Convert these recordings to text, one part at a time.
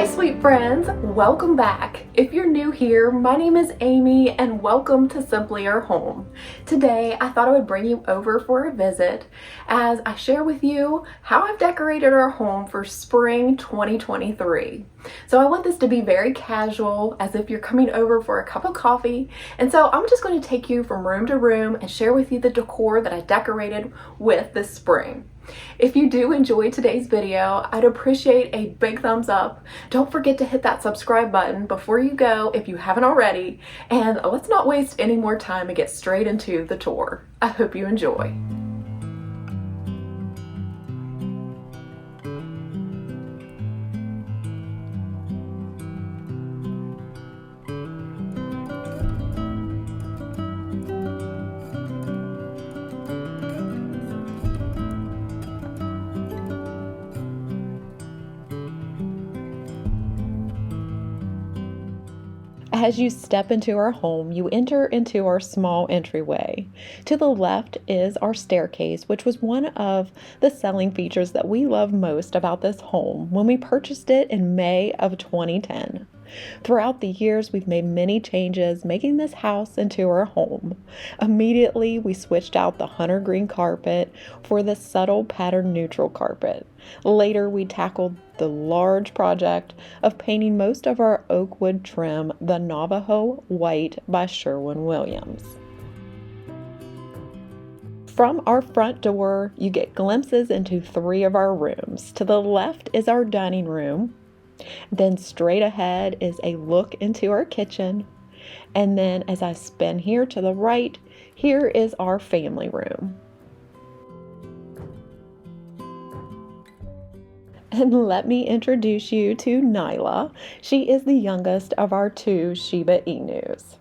Hi sweet friends, welcome back. If you're new here, my name is Amy and welcome to Simply Our Home. Today I thought I would bring you over for a visit as I share with you how I've decorated our home for spring 2023. So I want this to be very casual, as if you're coming over for a cup of coffee, and so I'm just going to take you from room to room and share with you the decor that I decorated with this spring. If you do enjoy today's video, I'd appreciate a big thumbs up. Don't forget to hit that subscribe button before you go if you haven't already, and let's not waste any more time and get straight into the tour. I hope you enjoy. As you step into our home, you enter into our small entryway. To the left is our staircase, which was one of the selling features that we love most about this home when we purchased it in May of 2010. Throughout the years, we've made many changes, making this house into our home. Immediately, we switched out the hunter green carpet for the subtle pattern neutral carpet. Later, we tackled the large project of painting most of our oak wood trim the Navajo white by Sherwin-Williams. From our front door, you get glimpses into 3 of our rooms. To the left is our dining room. Then straight ahead is a look into our kitchen. And then as I spin here to the right, here is our family room. And let me introduce you to Nyla. She is the youngest of our 2 Shiba Inus.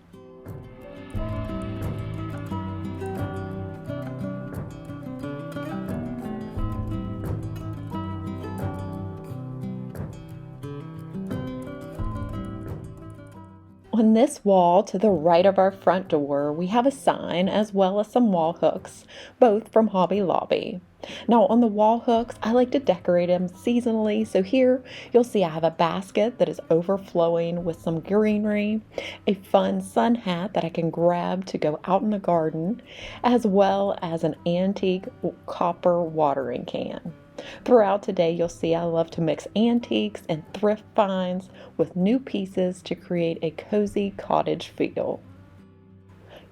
On this wall to the right of our front door, we have a sign as well as some wall hooks, both from Hobby Lobby. Now on the wall hooks, I like to decorate them seasonally, so here you'll see I have a basket that is overflowing with some greenery, a fun sun hat that I can grab to go out in the garden, as well as an antique copper watering can. Throughout today, you'll see I love to mix antiques and thrift finds with new pieces to create a cozy cottage feel.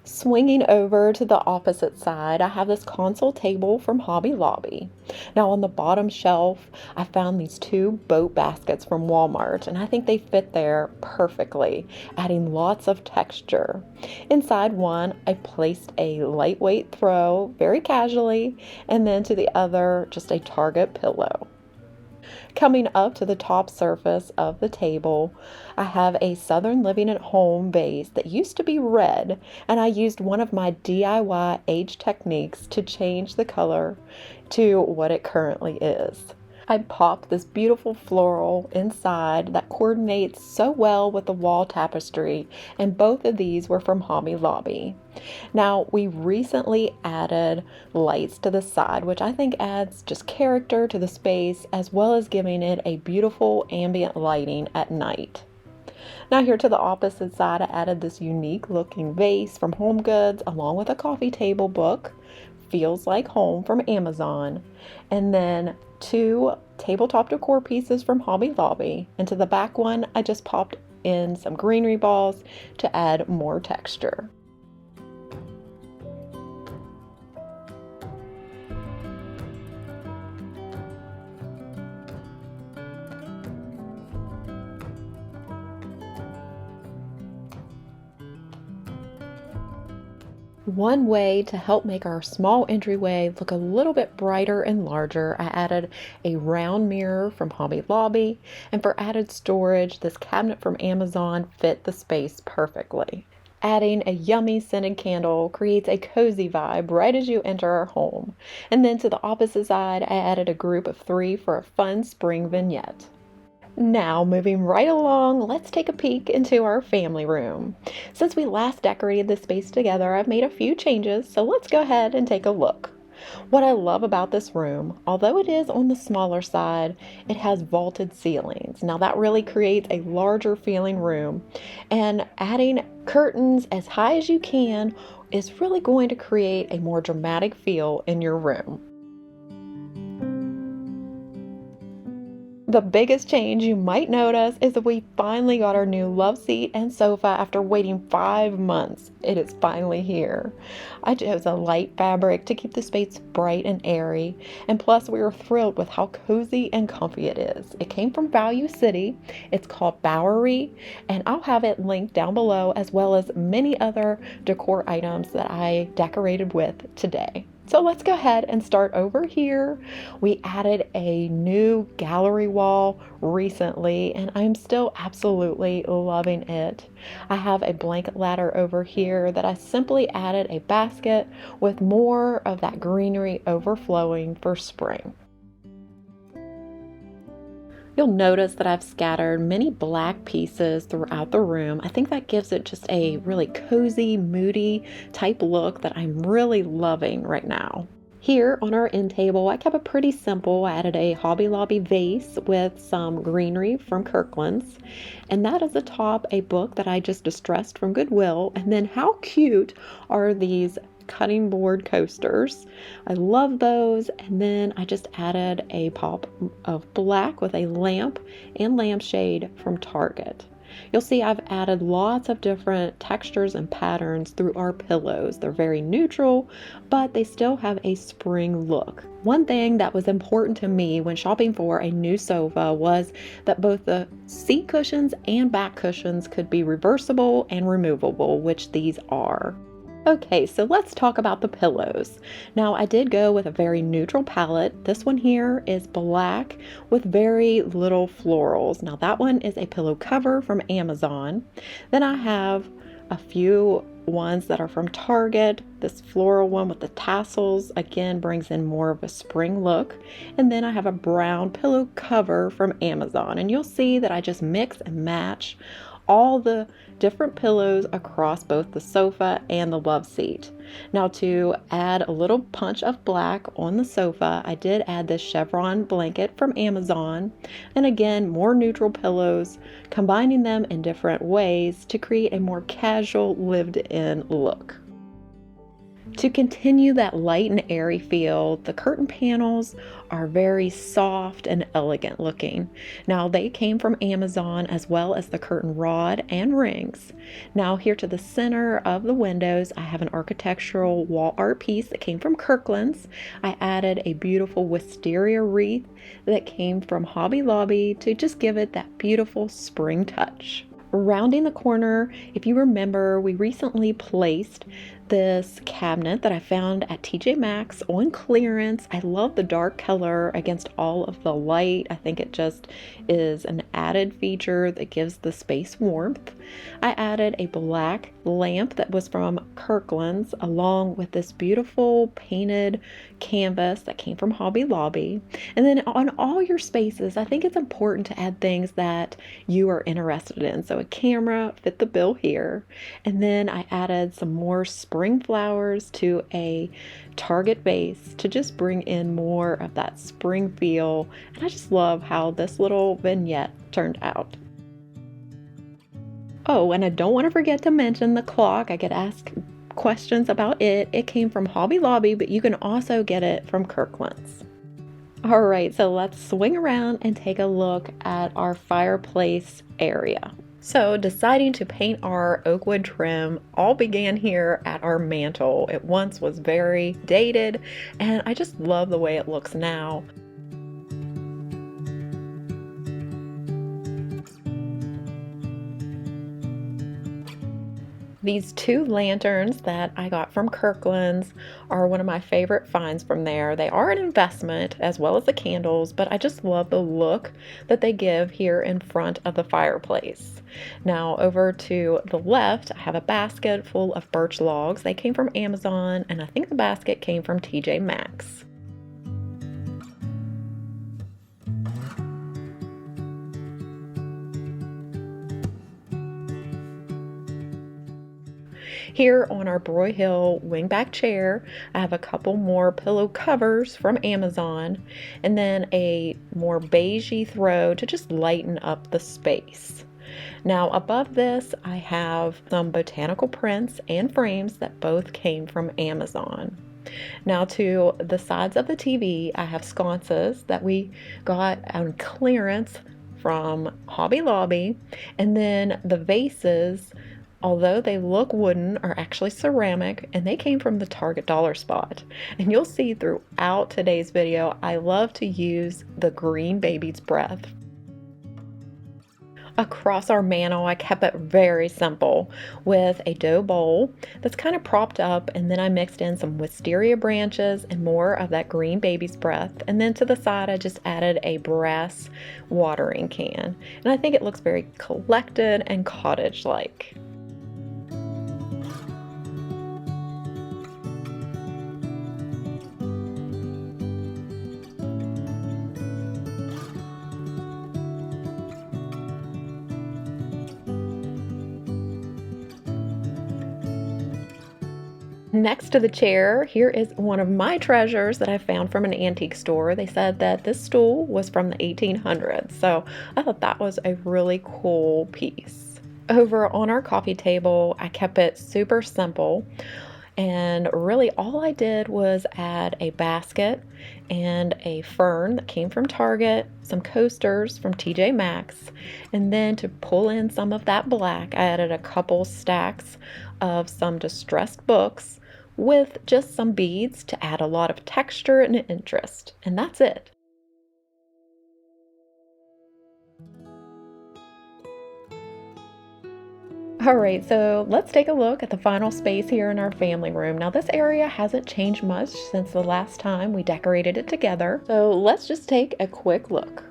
Swinging over to the opposite side, I have this console table from Hobby Lobby. Now on the bottom shelf, I found these 2 boat baskets from Walmart, and I think they fit there perfectly, adding lots of texture. Inside one, I placed a lightweight throw, very casually, and then to the other, just a Target pillow. Coming up to the top surface of the table, I have a Southern Living at Home vase that used to be red, and I used one of my DIY age techniques to change the color to what it currently is. I popped this beautiful floral inside that coordinates so well with the wall tapestry, and both of these were from Hobby Lobby. Now, we recently added lights to the side, which I think adds just character to the space, as well as giving it a beautiful ambient lighting at night. Now here to the opposite side, I added this unique looking vase from Home Goods along with a coffee table book, Feels Like Home from Amazon, and then 2 tabletop decor pieces from Hobby Lobby, and to the back one I just popped in some greenery balls to add more texture. One way to help make our small entryway look a little bit brighter and larger, I added a round mirror from Hobby Lobby, and for added storage, this cabinet from Amazon fit the space perfectly. Adding a yummy scented candle creates a cozy vibe right as you enter our home. And then to the opposite side, I added a group of 3 for a fun spring vignette. Now, moving right along, let's take a peek into our family room. Since we last decorated this space together, I've made a few changes, so let's go ahead and take a look. What I love about this room, although it is on the smaller side, it has vaulted ceilings. Now that really creates a larger feeling room, and adding curtains as high as you can is really going to create a more dramatic feel in your room. The biggest change you might notice is that we finally got our new love seat and sofa after waiting 5 months. It is finally here. I chose a light fabric to keep the space bright and airy, and plus we were thrilled with how cozy and comfy it is. It came from Value City. It's called Bowery, and I'll have it linked down below, as well as many other decor items that I decorated with today. So let's go ahead and start over here. We added a new gallery wall recently, and I'm still absolutely loving it. I have a blanket ladder over here that I simply added a basket with more of that greenery overflowing for spring. You'll notice that I've scattered many black pieces throughout the room. I think that gives it just a really cozy, moody type look that I'm really loving right now. Here on our end table, I kept it pretty simple. I added a Hobby Lobby vase with some greenery from Kirkland's, and that is atop a book that I just distressed from Goodwill. And then how cute are these cutting board coasters? I love those. And then I just added a pop of black with a lamp and lampshade from Target. You'll see I've added lots of different textures and patterns through our pillows. They're very neutral, but they still have a spring look. One thing that was important to me when shopping for a new sofa was that both the seat cushions and back cushions could be reversible and removable, which these are. Okay, so let's talk about the pillows. Now, I did go with a very neutral palette. This one here is black with very little florals. Now, that one is a pillow cover from Amazon. Then I have a few ones that are from Target. This floral one with the tassels, again, brings in more of a spring look. And then I have a brown pillow cover from Amazon. And you'll see that I just mix and match all the different pillows across both the sofa and the love seat. Now, to add a little punch of black on the sofa, I did add this chevron blanket from Amazon, and again, more neutral pillows, combining them in different ways to create a more casual lived-in look. To continue that light and airy feel, the curtain panels are very soft and elegant looking. Now, they came from Amazon, as well as the curtain rod and rings. Now, here to the center of the windows, I have an architectural wall art piece that came from Kirkland's. I added a beautiful wisteria wreath that came from Hobby Lobby to just give it that beautiful spring touch. Rounding the corner, if you remember, we recently placed this cabinet that I found at TJ Maxx on clearance. I love the dark color against all of the light. I think it just is an added feature that gives the space warmth. I added a black lamp that was from Kirkland's, along with this beautiful painted canvas that came from Hobby Lobby. And then on all your spaces, I think it's important to add things that you are interested in. So a camera fit the bill here. And then I added some more spring flowers to a Target vase to just bring in more of that spring feel. And I just love how this little vignette turned out. Oh, and I don't want to forget to mention the clock. I get asked questions about it. It came from Hobby Lobby, but you can also get it from Kirkland's. All right, so let's swing around and take a look at our fireplace area. So deciding to paint our oak wood trim all began here at our mantle. It once was very dated, and I just love the way it looks now. These two lanterns that I got from Kirkland's are one of my favorite finds from there. They are an investment, as well as the candles, but I just love the look that they give here in front of the fireplace. Now, over to the left, I have a basket full of birch logs. They came from Amazon, and I think the basket came from TJ Maxx. Here on our Broyhill wingback chair, I have a couple more pillow covers from Amazon, and then a more beigey throw to just lighten up the space. Now above this, I have some botanical prints and frames that both came from Amazon. Now to the sides of the TV, I have sconces that we got on clearance from Hobby Lobby, and then the vases, although they look wooden, are actually ceramic, and they came from the Target dollar spot. And you'll see throughout today's video, I love to use the green baby's breath. Across our mantel, I kept it very simple with a dough bowl that's kind of propped up, and then I mixed in some wisteria branches and more of that green baby's breath. And then to the side, I just added a brass watering can. And I think it looks very collected and cottage-like. Next to the chair, here is one of my treasures that I found from an antique store. They said that this stool was from the 1800s, so I thought that was a really cool piece. Over on our coffee table, I kept it super simple, and really all I did was add a basket and a fern that came from Target, some coasters from TJ Maxx, and then to pull in some of that black, I added a couple stacks of some distressed books with just some beads to add a lot of texture and interest, and that's it. Alright, so let's take a look at the final space here in our family room. Now this area hasn't changed much since the last time we decorated it together, so let's just take a quick look.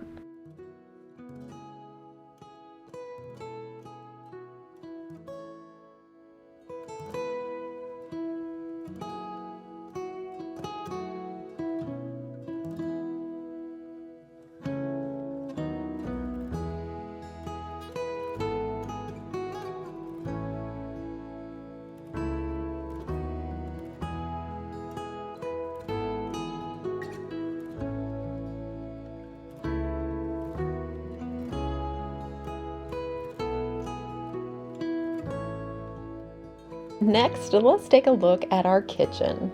Next, let's take a look at our kitchen.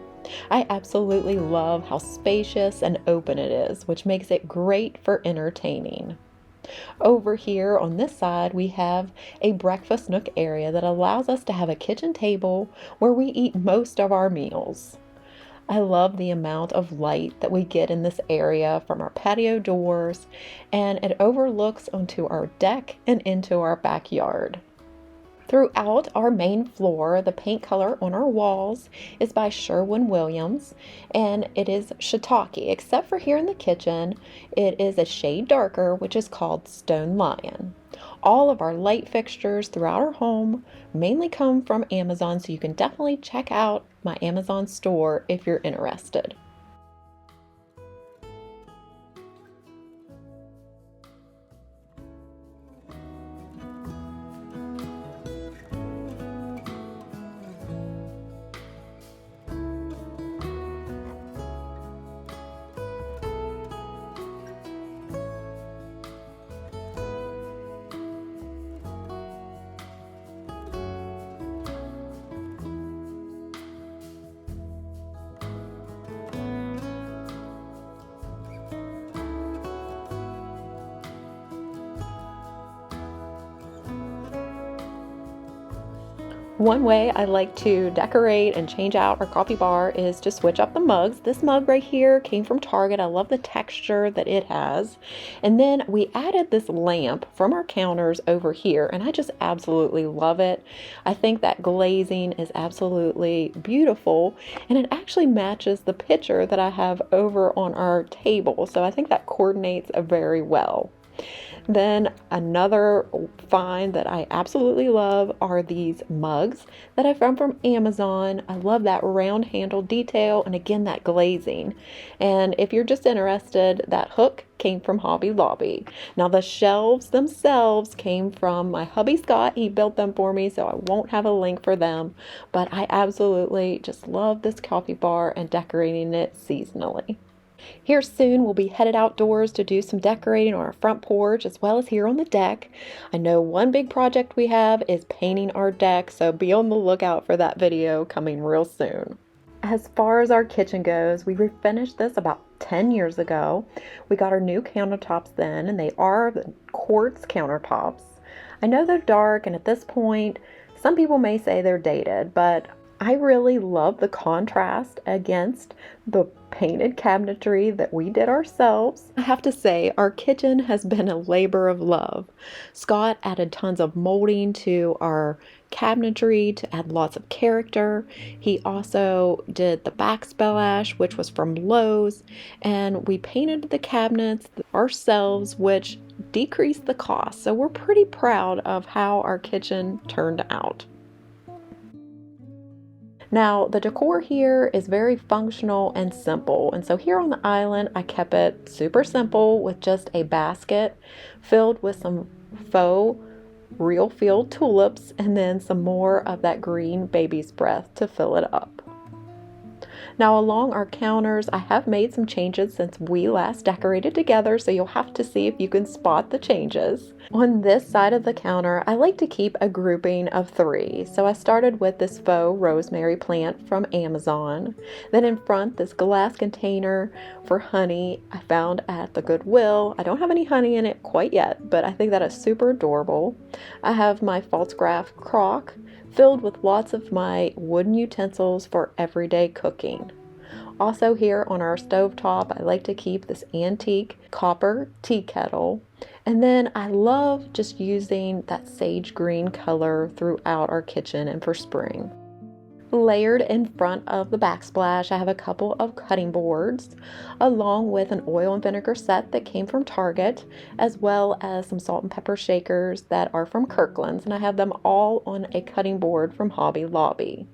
I absolutely love how spacious and open it is, which makes it great for entertaining. Over here on this side, we have a breakfast nook area that allows us to have a kitchen table where we eat most of our meals. I love the amount of light that we get in this area from our patio doors, and it overlooks onto our deck and into our backyard. Throughout our main floor, the paint color on our walls is by Sherwin-Williams, and it is shiitake, except for here in the kitchen, it is a shade darker, which is called Stone Lion. All of our light fixtures throughout our home mainly come from Amazon, so you can definitely check out my Amazon store if you're interested. One way I like to decorate and change out our coffee bar is to switch up the mugs. This mug right here came from Target. I love the texture that it has. And then we added this lamp from our counters over here, and I just absolutely love it. I think that glazing is absolutely beautiful, and it actually matches the picture that I have over on our table. So I think that coordinates very well. Then another find that I absolutely love are these mugs that I found from Amazon. I love that round handle detail and again that glazing. And if you're just interested, that hook came from Hobby Lobby. Now the shelves themselves came from my hubby Scott. He built them for me, so I won't have a link for them. But I absolutely just love this coffee bar and decorating it seasonally. Here soon, we'll be headed outdoors to do some decorating on our front porch as well as here on the deck. I know one big project we have is painting our deck, so be on the lookout for that video coming real soon. As far as our kitchen goes, we refinished this about 10 years ago. We got our new countertops then, and they are the quartz countertops. I know they're dark, and at this point, some people may say they're dated, but I really love the contrast against the painted cabinetry that we did ourselves. I have to say, our kitchen has been a labor of love. Scott added tons of molding to our cabinetry to add lots of character. He also did the backsplash, which was from Lowe's, and we painted the cabinets ourselves, which decreased the cost. So we're pretty proud of how our kitchen turned out. Now, the decor here is very functional and simple. And so here on the island, I kept it super simple with just a basket filled with some faux real field tulips and then some more of that green baby's breath to fill it up. Now along our counters, I have made some changes since we last decorated together, so you'll have to see if you can spot the changes. On this side of the counter, I like to keep a grouping of 3. So I started with this faux rosemary plant from Amazon. Then in front, this glass container for honey I found at the Goodwill. I don't have any honey in it quite yet, but I think that is super adorable. I have my false graph crock filled with lots of my wooden utensils for everyday cooking. Also here on our stovetop, I like to keep this antique copper tea kettle. And then I love just using that sage green color throughout our kitchen and for spring. Layered in front of the backsplash, I have a couple of cutting boards, along with an oil and vinegar set that came from Target, as well as some salt and pepper shakers that are from Kirkland's, and I have them all on a cutting board from Hobby Lobby.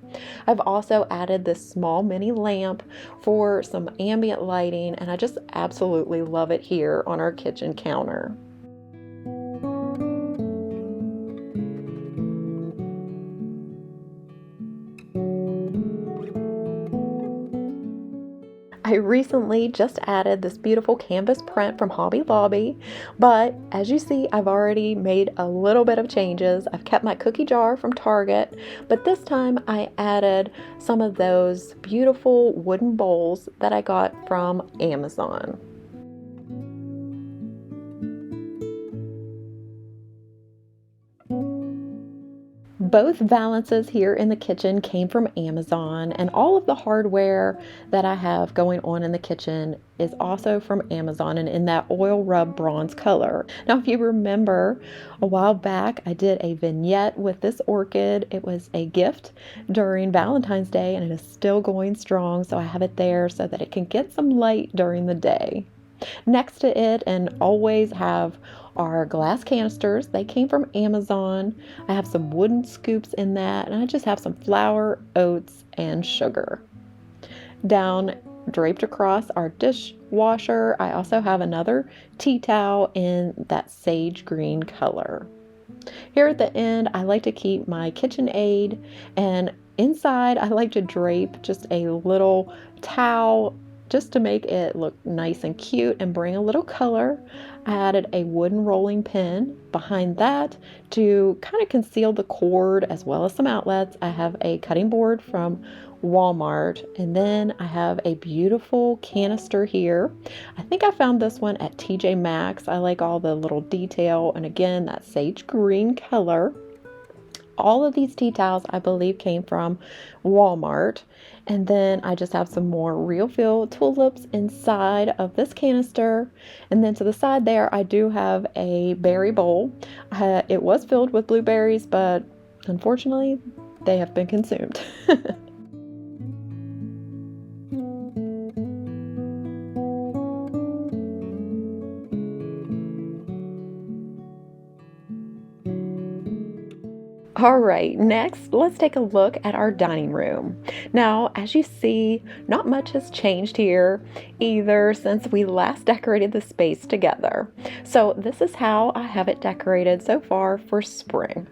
I've also added this small mini lamp for some ambient lighting, and I just absolutely love it here on our kitchen counter. I recently just added this beautiful canvas print from Hobby Lobby, but as you see, I've already made a little bit of changes. I've kept my cookie jar from Target, but this time I added some of those beautiful wooden bowls that I got from Amazon. Both valances here in the kitchen came from Amazon, and all of the hardware that I have going on in the kitchen is also from Amazon and in that oil rub bronze color. Now, if you remember, a while back I did a vignette with this orchid. It was a gift during Valentine's Day, and it is still going strong, so I have it there so that it can get some light during the day. Next to it, and always have, are glass canisters. They came from Amazon. I have some wooden scoops in that, and I just have some flour, oats, and sugar. Down, draped across our dishwasher, I also have another tea towel in that sage green color. Here at the end, I like to keep my KitchenAid, and inside I like to drape just a little towel just to make it look nice and cute and bring a little color. I added a wooden rolling pin behind that to kind of conceal the cord as well as some outlets. I have a cutting board from Walmart, and then I have a beautiful canister here. I think I found this one at TJ Maxx. I like all the little detail, and again, that sage green color. All of these tea towels, I believe, came from Walmart. And then I just have some more real feel tulips inside of this canister. And then to the side there, I do have a berry bowl. It was filled with blueberries, but unfortunately, they have been consumed. All right, next, let's take a look at our dining room. Now, as you see, not much has changed here either since we last decorated the space together. So this is how I have it decorated so far for spring.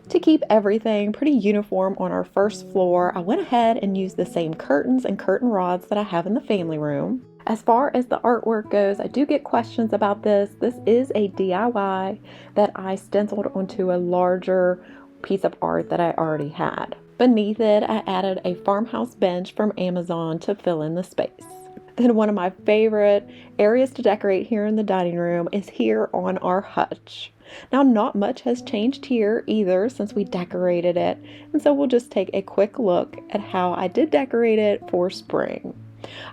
To keep everything pretty uniform on our first floor, I went ahead and used the same curtains and curtain rods that I have in the family room. As far as the artwork goes, I do get questions about this. This is a DIY that I stenciled onto a larger piece of art that I already had. Beneath it, I added a farmhouse bench from Amazon to fill in the space. Then one of my favorite areas to decorate here in the dining room is here on our hutch. Now, not much has changed here either since we decorated it, and so we'll just take a quick look at how I did decorate it for spring.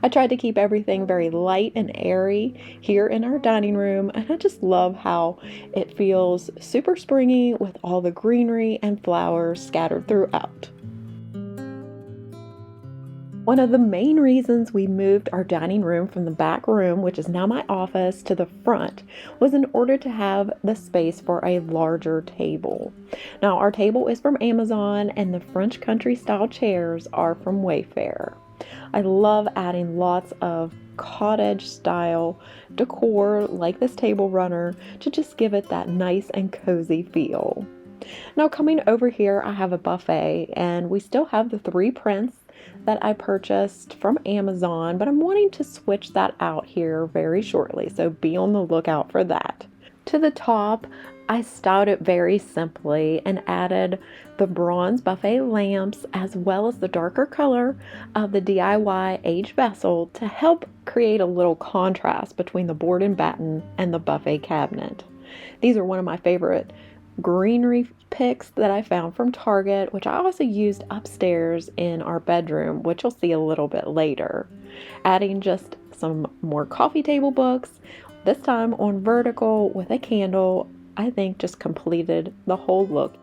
I tried to keep everything very light and airy here in our dining room, and I just love how it feels super springy with all the greenery and flowers scattered throughout. One of the main reasons we moved our dining room from the back room, which is now my office, to the front was in order to have the space for a larger table. Now, our table is from Amazon and the French country style chairs are from Wayfair. I love adding lots of cottage style decor like this table runner to just give it that nice and cozy feel. Now, coming over here, I have a buffet and we still have the 3 prints that I purchased from Amazon, but I'm wanting to switch that out here very shortly, so be on the lookout for that. To the top, I styled it very simply and added the bronze buffet lamps as well as the darker color of the DIY aged vessel to help create a little contrast between the board and batten and the buffet cabinet. These are one of my favorite greenery picks that I found from Target, which I also used upstairs in our bedroom, which you'll see a little bit later. Adding just some more coffee table books, this time on vertical with a candle, I think just completed the whole look.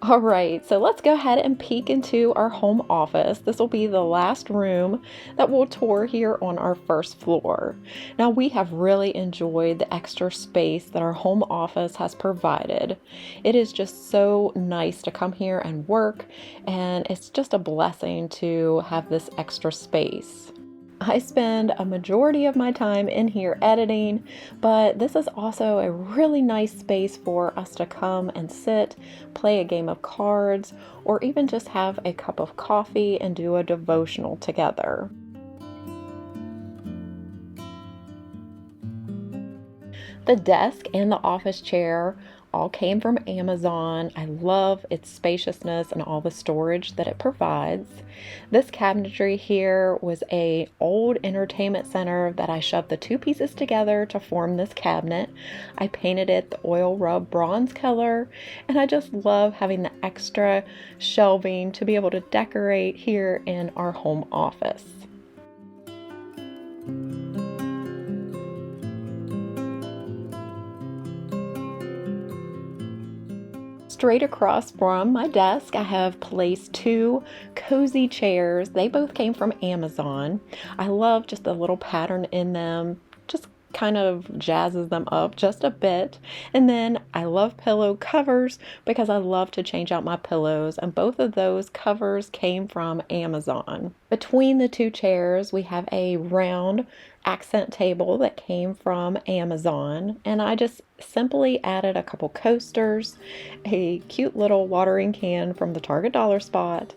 All right, so let's go ahead and peek into our home office. This will be the last room that we'll tour here on our first floor. Now, we have really enjoyed the extra space that our home office has provided. It is just so nice to come here and work, and it's just a blessing to have this extra space. I spend a majority of my time in here editing, but this is also a really nice space for us to come and sit, play a game of cards, or even just have a cup of coffee and do a devotional together. The desk and the office chair all came from Amazon. I love its spaciousness and all the storage that it provides. This cabinetry here was a old entertainment center that I shoved the 2 pieces together to form this cabinet. I painted it the oil rub bronze color, and I just love having the extra shelving to be able to decorate here in our home office. Straight across from my desk, I have placed 2 cozy chairs. They both came from Amazon. I love just the little pattern in them, just kind of jazzes them up just a bit. And then I love pillow covers because I love to change out my pillows, and both of those covers came from Amazon. Between the 2 chairs, we have a round accent table that came from Amazon, and I just simply added a couple coasters, a cute little watering can from the Target Dollar Spot,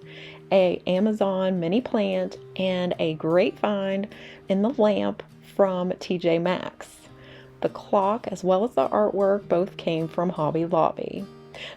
a Amazon mini plant, and a great find in the lamp from TJ Maxx. The clock as well as the artwork both came from Hobby Lobby.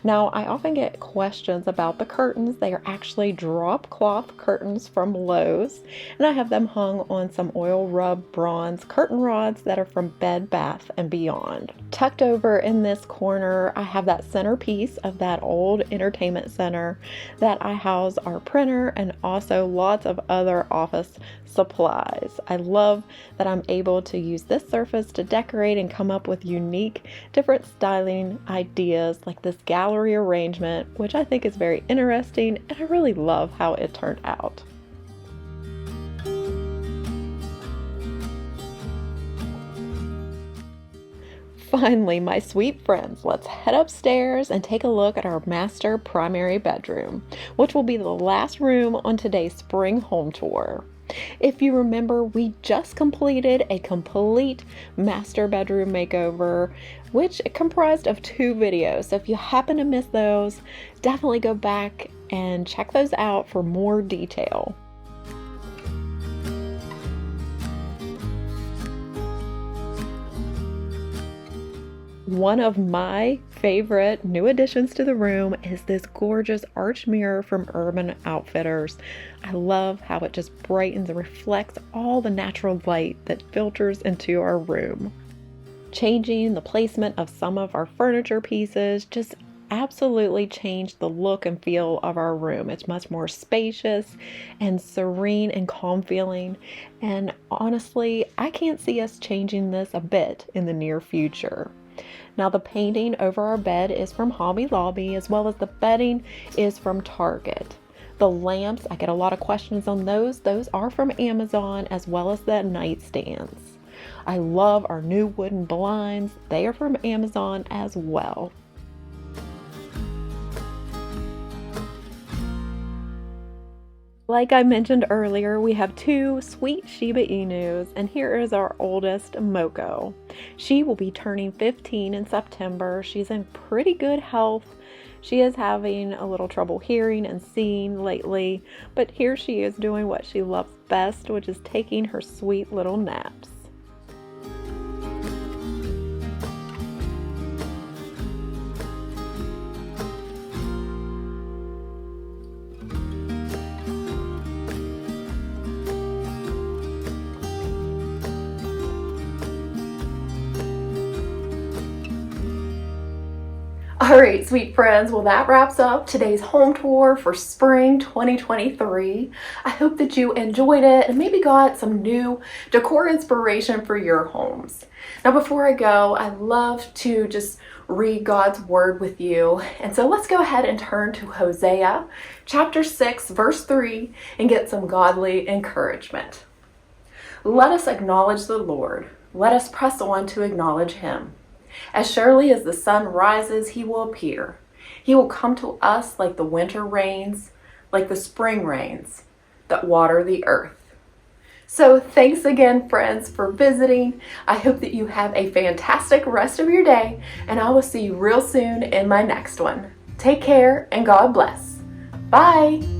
Now, I often get questions about the curtains. They are actually drop cloth curtains from Lowe's, and I have them hung on some oil rub bronze curtain rods that are from Bed Bath & Beyond. Tucked over in this corner, I have that centerpiece of that old entertainment center that I house our printer and also lots of other office supplies. I love that I'm able to use this surface to decorate and come up with unique, different styling ideas like this gallery arrangement, which I think is very interesting, and I really love how it turned out. Finally, my sweet friends, let's head upstairs and take a look at our master primary bedroom, which will be the last room on today's spring home tour. If you remember, we just completed a complete master bedroom makeover, which comprised of 2 videos. So if you happen to miss those, definitely go back and check those out for more detail. One of my favorite new additions to the room is this gorgeous arch mirror from Urban Outfitters. I love how it just brightens and reflects all the natural light that filters into our room. Changing the placement of some of our furniture pieces just absolutely changed the look and feel of our room. It's much more spacious and serene and calm feeling. And honestly, I can't see us changing this a bit in the near future. Now, the painting over our bed is from Hobby Lobby, as well as the bedding is from Target. The lamps, I get a lot of questions on those. Those are from Amazon, as well as the nightstands. I love our new wooden blinds. They are from Amazon as well. Like I mentioned earlier, we have 2 sweet Shiba Inus, and here is our oldest, Moko. She will be turning 15 in September. She's in pretty good health. She is having a little trouble hearing and seeing lately, but here she is doing what she loves best, which is taking her sweet little naps. All right, sweet friends, well, that wraps up today's home tour for spring 2023. I hope that you enjoyed it and maybe got some new decor inspiration for your homes. Now, before I go, I love to just read God's word with you. And so let's go ahead and turn to Hosea chapter 6, verse 3, and get some godly encouragement. Let us acknowledge the Lord. Let us press on to acknowledge him. As surely as the sun rises, he will appear. He will come to us like the winter rains, like the spring rains that water the earth. So thanks again, friends, for visiting. I hope that you have a fantastic rest of your day, and I will see you real soon in my next one. Take care and God bless. Bye.